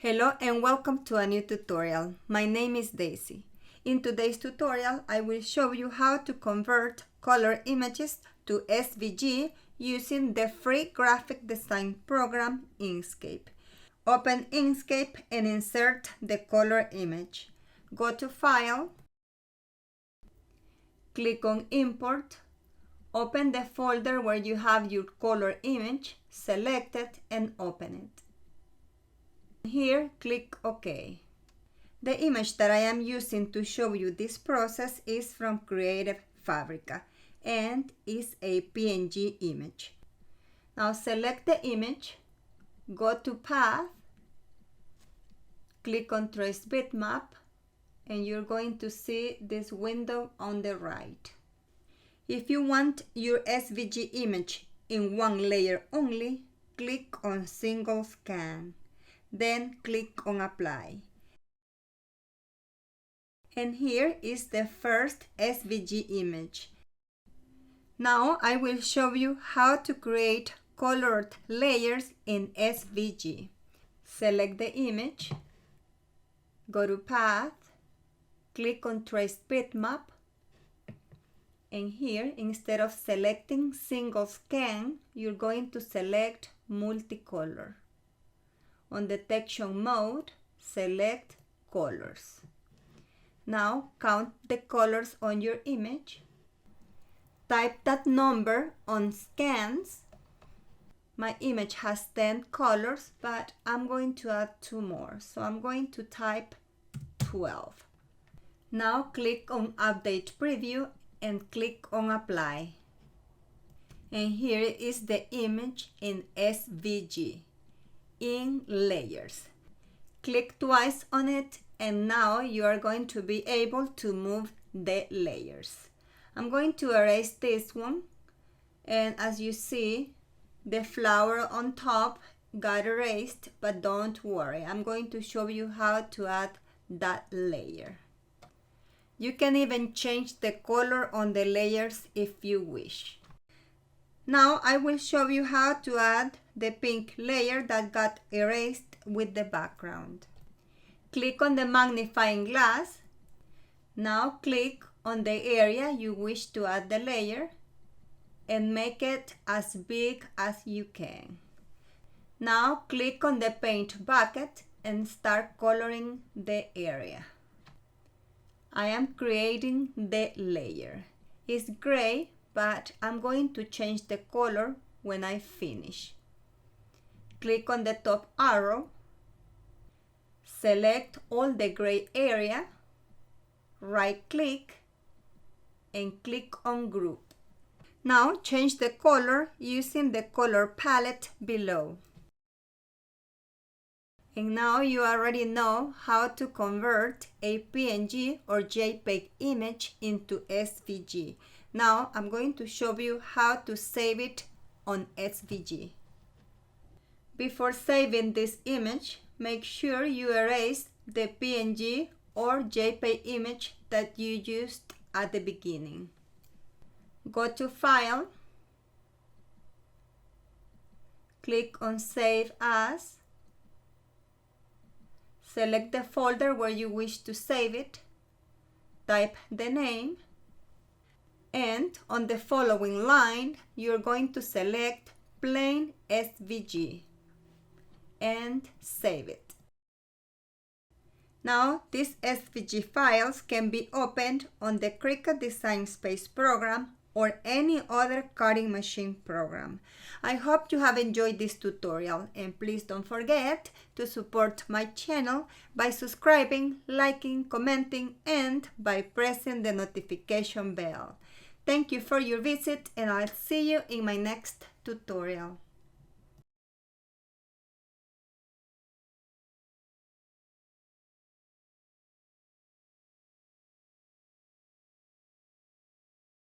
Hello and welcome to a new tutorial. My name is Daisy. In today's tutorial, I will show you how to convert color images to SVG using the free graphic design program Inkscape. Open Inkscape and insert the color image. Go to File, click on Import, open the folder where you have your color image, select it and open it. Here, click OK. The image that I am using to show you this process is from Creative Fabrica and is a PNG image. Now select the image, go to Path, click on Trace Bitmap, and you're going to see this window on the right. If you want your SVG image in one layer only, click on Single Scan. Then click on Apply. And here is the first SVG image. Now I will show you how to create colored layers in SVG. Select the image, go to Path, click on Trace Bitmap, and here instead of selecting Single Scan, you're going to select Multicolor. On Detection Mode, select Colors. Now count the colors on your image. Type that number on Scans. My image has 10 colors, but I'm going to add 2 more. So I'm going to type 12. Now click on Update Preview and click on Apply. And here is the image in SVG. In layers. Click twice on it and now you are going to be able to move the layers. I'm going to erase this one, and as you see, the flower on top got erased, but don't worry, I'm going to show you how to add that layer. You can even change the color on the layers if you wish. Now I will show you how to add the pink layer that got erased with the background. Click on the magnifying glass. Now click on the area you wish to add the layer and make it as big as you can. Now click on the paint bucket and start coloring the area. I am creating the layer. It's gray, but I'm going to change the color when I finish. Click on the top arrow, select all the gray area, right-click, and click on Group. Now change the color using the color palette below. And now you already know how to convert a PNG or JPG image into SVG. Now I'm going to show you how to save it on SVG. Before saving this image, make sure you erase the PNG or JPG image that you used at the beginning. Go to File, click on Save As, select the folder where you wish to save it, type the name, and on the following line, you're going to select Plain SVG and save it. Now, these SVG files can be opened on the Cricut Design Space program or any other cutting machine program. I hope you have enjoyed this tutorial, and please don't forget to support my channel by subscribing, liking, commenting, and by pressing the notification bell. Thank you for your visit, and I'll see you in my next tutorial.